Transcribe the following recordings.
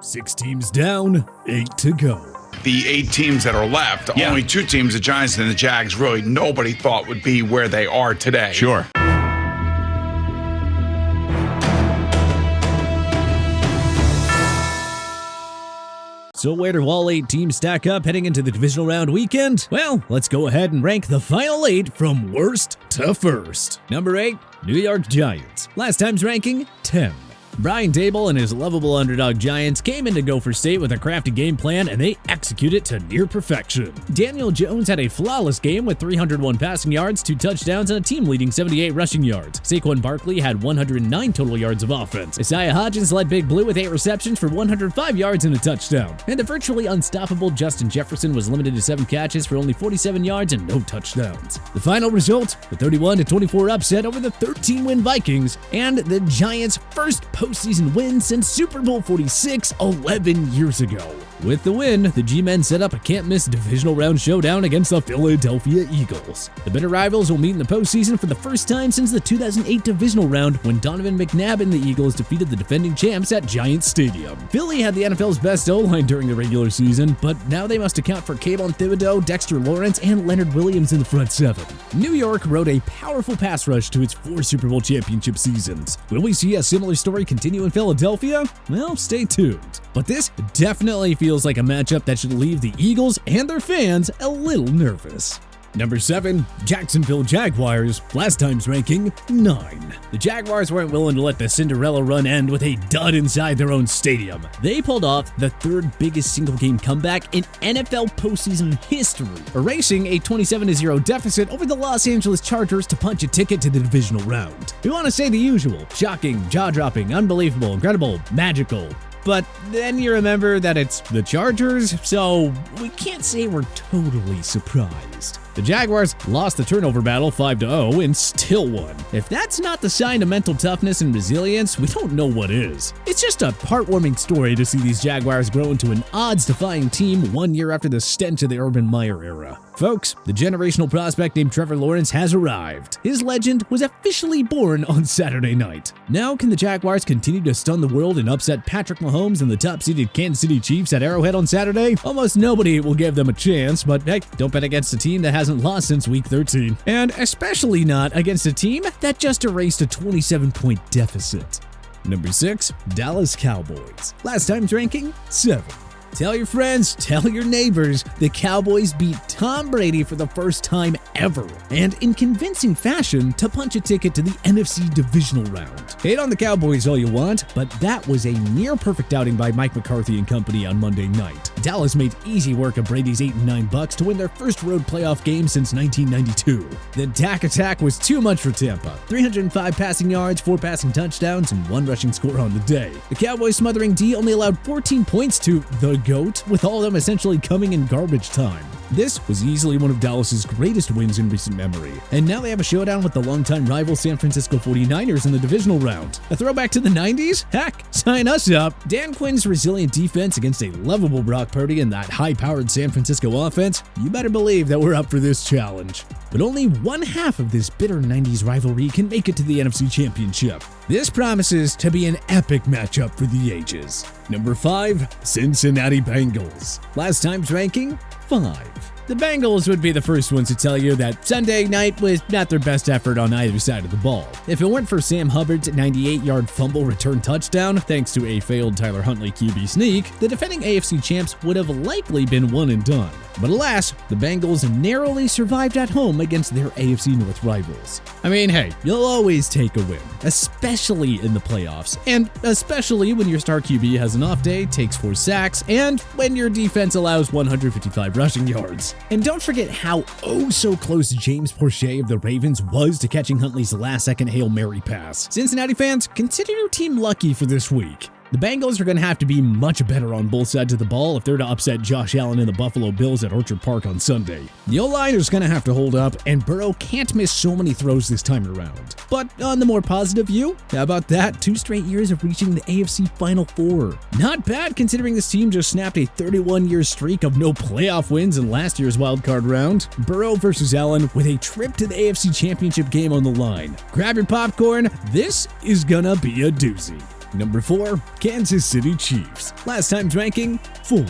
6 teams down, 8 to go. The 8 teams that are left, only 2 teams, the Giants and the Jags, really nobody thought would be where they are today. Sure. So where do all 8 teams stack up heading into the divisional round weekend? Well, let's go ahead and rank the final 8 from worst to first. Number 8, New York Giants. Last time's ranking, 10. Brian Daboll and his lovable underdog Giants came into Gopher State with a crafty game plan, and they executed to near perfection. Daniel Jones had a flawless game with 301 passing yards, 2 touchdowns, and a team-leading 78 rushing yards. Saquon Barkley had 109 total yards of offense. Isaiah Hodgins led Big Blue with 8 receptions for 105 yards and a touchdown. And the virtually unstoppable Justin Jefferson was limited to 7 catches for only 47 yards and no touchdowns. The final result, a 31-24 upset over the 13-win Vikings, and the Giants' first postseason win since Super Bowl 46 11 years ago. With the win, the G-Men set up a can't-miss divisional round showdown against the Philadelphia Eagles. The bitter rivals will meet in the postseason for the first time since the 2008 divisional round when Donovan McNabb and the Eagles defeated the defending champs at Giants Stadium. Philly had the NFL's best O-line during the regular season, but now they must account for Kayvon Thibodeau, Dexter Lawrence, and Leonard Williams in the front 7. New York rode a powerful pass rush to its 4 Super Bowl championship seasons. Will we see a similar story continue in Philadelphia? Well, stay tuned. But this definitely feels like a matchup that should leave the Eagles and their fans a little nervous. Number 7, Jacksonville Jaguars, last time's ranking, 9. The Jaguars weren't willing to let the Cinderella run end with a dud inside their own stadium. They pulled off the 3rd biggest single-game comeback in NFL postseason history, erasing a 27-0 deficit over the Los Angeles Chargers to punch a ticket to the divisional round. We want to say the usual: shocking, jaw-dropping, unbelievable, incredible, magical. But then you remember that it's the Chargers, so we can't say we're totally surprised. The Jaguars lost the turnover battle 5-0 and still won. If that's not the sign of mental toughness and resilience, we don't know what is. It's just a heartwarming story to see these Jaguars grow into an odds-defying team 1 year after the stench of the Urban Meyer era. Folks, the generational prospect named Trevor Lawrence has arrived. His legend was officially born on Saturday night. Now can the Jaguars continue to stun the world and upset Patrick Mahomes and the top-seeded Kansas City Chiefs at Arrowhead on Saturday? Almost nobody will give them a chance, but hey, don't bet against a team that hasn't lost since week 13. And especially not against a team that just erased a 27-point deficit. Number 6, Dallas Cowboys. Last time's ranking, 7. Tell your friends, tell your neighbors, the Cowboys beat Tom Brady for the first time ever, and in convincing fashion to punch a ticket to the NFC divisional round. Hate on the Cowboys all you want, but that was a near-perfect outing by Mike McCarthy and company on Monday night. Dallas made easy work of Brady's 8-9 Bucks to win their first road playoff game since 1992. The Dak attack was too much for Tampa. 305 passing yards, 4 passing touchdowns, and 1 rushing score on the day. The Cowboys' smothering D only allowed 14 points to the GOAT, with all of them essentially coming in garbage time. This was easily one of Dallas's greatest wins in recent memory, and now they have a showdown with the longtime rival San Francisco 49ers in the divisional round. A throwback to the 90s? Heck, sign us up! Dan Quinn's resilient defense against a lovable Brock Purdy and that high-powered San Francisco offense, you better believe that we're up for this challenge. But only one half of this bitter 90s rivalry can make it to the NFC Championship. This promises to be an epic matchup for the ages. Number 5, Cincinnati Bengals. Last time's ranking, 5. The Bengals would be the first ones to tell you that Sunday night was not their best effort on either side of the ball. If it weren't for Sam Hubbard's 98-yard fumble return touchdown, thanks to a failed Tyler Huntley QB sneak, the defending AFC champs would have likely been one and done. But alas, the Bengals narrowly survived at home against their AFC North rivals. I mean, hey, you'll always take a win, especially in the playoffs, and especially when your star QB has an off day, takes 4 sacks, and when your defense allows 155 rushing yards. And don't forget how oh-so-close James Proche of the Ravens was to catching Huntley's last-second Hail Mary pass. Cincinnati fans, consider your team lucky for this week. The Bengals are going to have to be much better on both sides of the ball if they're to upset Josh Allen and the Buffalo Bills at Orchard Park on Sunday. The O-line is going to have to hold up, and Burrow can't miss so many throws this time around. But on the more positive view, how about that? 2 straight years of reaching the AFC Final Four. Not bad considering this team just snapped a 31-year streak of no playoff wins in last year's wildcard round. Burrow versus Allen with a trip to the AFC Championship game on the line. Grab your popcorn, this is gonna be a doozy. Number 4, Kansas City Chiefs. Last time's ranking, 4.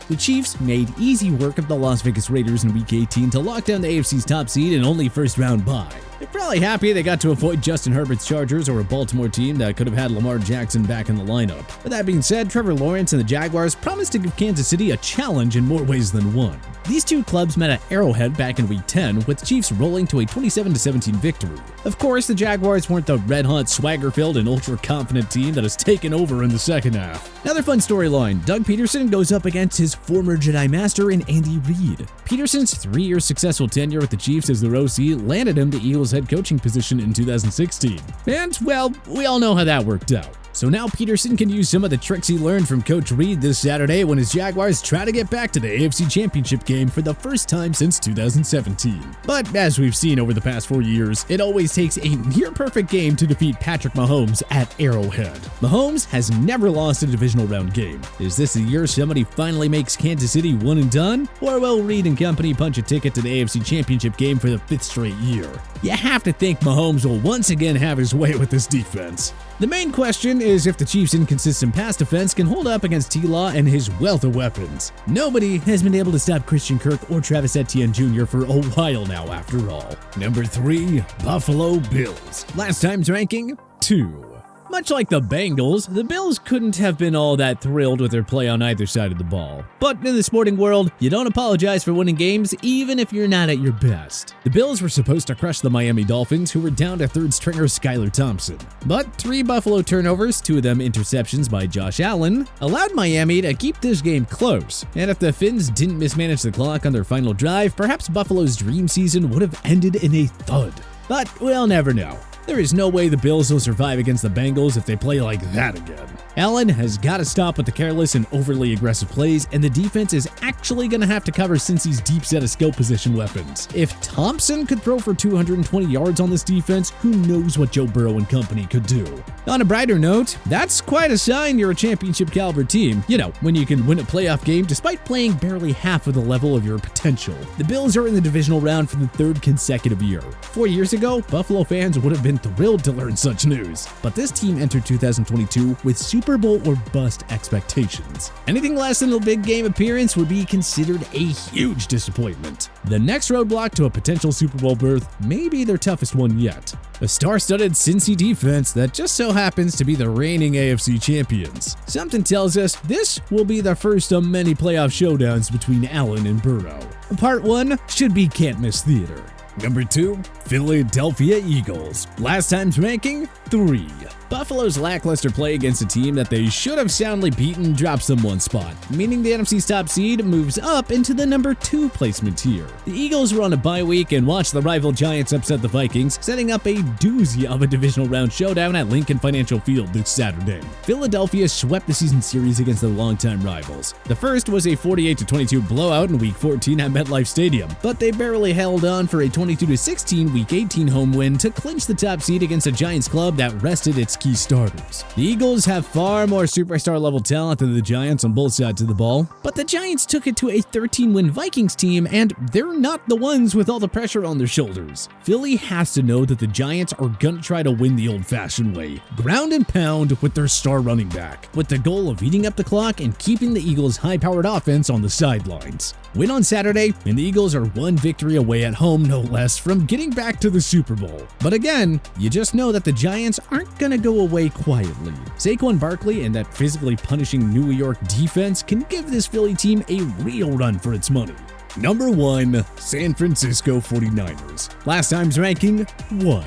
The Chiefs made easy work of the Las Vegas Raiders in Week 18 to lock down the AFC's top seed and only first-round bye. They're probably happy they got to avoid Justin Herbert's Chargers or a Baltimore team that could have had Lamar Jackson back in the lineup. But that being said, Trevor Lawrence and the Jaguars promised to give Kansas City a challenge in more ways than one. These two clubs met at Arrowhead back in Week 10, with the Chiefs rolling to a 27-17 victory. Of course, the Jaguars weren't the red-hot, swagger-filled, and ultra-confident team that has taken over in the second half. Another fun storyline, Doug Peterson goes up against his former Jedi Master in Andy Reid. Peterson's 3-year successful tenure with the Chiefs as their OC landed him the Eagles' head coaching position in 2016. And, well, we all know how that worked out. So now Peterson can use some of the tricks he learned from Coach Reid this Saturday when his Jaguars try to get back to the AFC Championship game for the first time since 2017. But as we've seen over the past 4 years, it always takes a near-perfect game to defeat Patrick Mahomes at Arrowhead. Mahomes has never lost a divisional round game. Is this the year somebody finally makes Kansas City one and done? Or will Reid and company punch a ticket to the AFC Championship game for the 5th straight year? You have to think Mahomes will once again have his way with this defense. The main question is if the Chiefs' inconsistent pass defense can hold up against T-Law and his wealth of weapons. Nobody has been able to stop Christian Kirk or Travis Etienne Jr. for a while now, after all. Number 3, Buffalo Bills. Last time's ranking, 2. Much like the Bengals, the Bills couldn't have been all that thrilled with their play on either side of the ball. But in the sporting world, you don't apologize for winning games even if you're not at your best. The Bills were supposed to crush the Miami Dolphins, who were down to third stringer Skylar Thompson. But 3 Buffalo turnovers, 2 of them interceptions by Josh Allen, allowed Miami to keep this game close. And if the Finns didn't mismanage the clock on their final drive, perhaps Buffalo's dream season would have ended in a thud. But we'll never know. There is no way the Bills will survive against the Bengals if they play like that again. Allen has got to stop with the careless and overly aggressive plays, and the defense is actually going to have to cover Cincy's deep set of skill position weapons. If Thompson could throw for 220 yards on this defense, who knows what Joe Burrow and company could do. On a brighter note, that's quite a sign you're a championship caliber team. You know, when you can win a playoff game despite playing barely half of the level of your potential. The Bills are in the divisional round for the 3rd consecutive year. 4 years ago, Buffalo fans would have been thrilled to learn such news. But this team entered 2022 with Super Bowl or bust expectations. Anything less than a big game appearance would be considered a huge disappointment. The next roadblock to a potential Super Bowl berth may be their toughest one yet. A star-studded Cincy defense that just so happens to be the reigning AFC champions. Something tells us this will be the first of many playoff showdowns between Allen and Burrow. Part 1 should be can't-miss theater. Number 2, Philadelphia Eagles. Last time's ranking, 3. Buffalo's lackluster play against a team that they should have soundly beaten drops them one spot, meaning the NFC's top seed moves up into the number 2 placement tier. The Eagles were on a bye week and watched the rival Giants upset the Vikings, setting up a doozy of a divisional round showdown at Lincoln Financial Field this Saturday. Philadelphia swept the season series against their longtime rivals. The first was a 48-22 blowout in Week 14 at MetLife Stadium, but they barely held on for a 22-16 Week 18 home win to clinch the top seed against a Giants club that rested its key starters. The Eagles have far more superstar-level talent than the Giants on both sides of the ball, but the Giants took it to a 13-win Vikings team, and they're not the ones with all the pressure on their shoulders. Philly has to know that the Giants are gonna try to win the old-fashioned way, ground and pound with their star running back, with the goal of eating up the clock and keeping the Eagles' high-powered offense on the sidelines. Win on Saturday, and the Eagles are one victory away at home, no less, from getting back to the Super Bowl. But again, you just know that the Giants aren't gonna go away quietly. Saquon Barkley and that physically punishing New York defense can give this Philly team a real run for its money. Number 1, San Francisco 49ers. Last time's ranking, 1.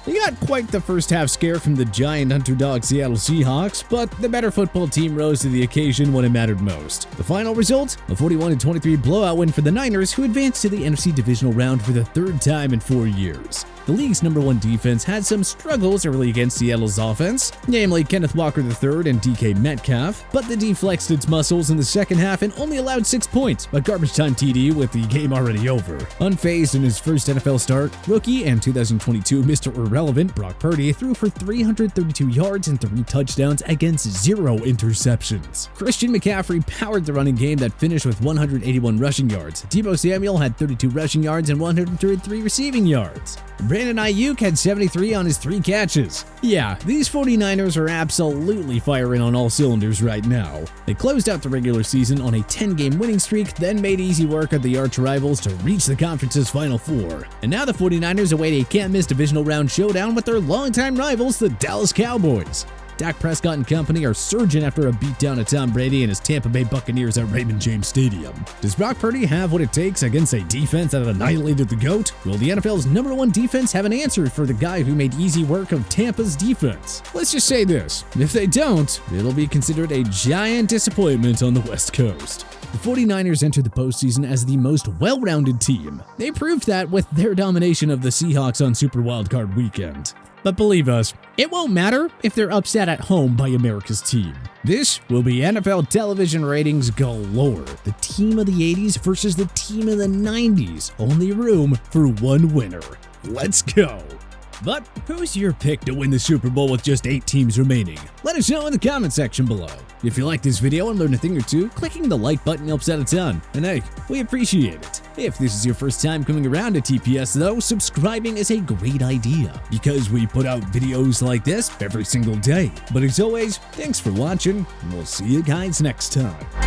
They got quite the first half scare from the giant underdog Seattle Seahawks, but the better football team rose to the occasion when it mattered most. The final result? A 41-23 blowout win for the Niners, who advanced to the NFC Divisional Round for the 3rd time in 4 years. The league's number 1 defense had some struggles early against Seattle's offense, namely Kenneth Walker III and DK Metcalf, but the D flexed its muscles in the second half and only allowed 6 points, a garbage time TD with the game already over. Unfazed in his first NFL start, rookie and 2022 Mr. irrelevant, Brock Purdy threw for 332 yards and 3 touchdowns against 0 interceptions. Christian McCaffrey powered the running game that finished with 181 rushing yards. Deebo Samuel had 32 rushing yards and 103 receiving yards. Brandon Ayuk had 73 on his 3 catches. Yeah, these 49ers are absolutely firing on all cylinders right now. They closed out the regular season on a 10-game winning streak, then made easy work of the arch rivals to reach the conference's Final Four. And now the 49ers await a can't-miss divisional round showdown with their longtime rivals, the Dallas Cowboys. Dak Prescott and company are surging after a beatdown of Tom Brady and his Tampa Bay Buccaneers at Raymond James Stadium. Does Brock Purdy have what it takes against a defense that annihilated the GOAT? Will the NFL's #1 defense have an answer for the guy who made easy work of Tampa's defense? Let's just say this, if they don't, it'll be considered a giant disappointment on the West Coast. The 49ers entered the postseason as the most well-rounded team. They proved that with their domination of the Seahawks on Super Wildcard Weekend. But believe us, it won't matter if they're upset at home by America's team. This will be NFL television ratings galore. The team of the 80s versus the team of the 90s. Only room for one winner. Let's go. But who's your pick to win the Super Bowl with just 8 teams remaining? Let us know in the comment section below. If you like this video and learned a thing or two, clicking the like button helps out a ton. And hey, we appreciate it. If this is your first time coming around to TPS though, subscribing is a great idea because we put out videos like this every single day. But as always, thanks for watching, and we'll see you guys next time.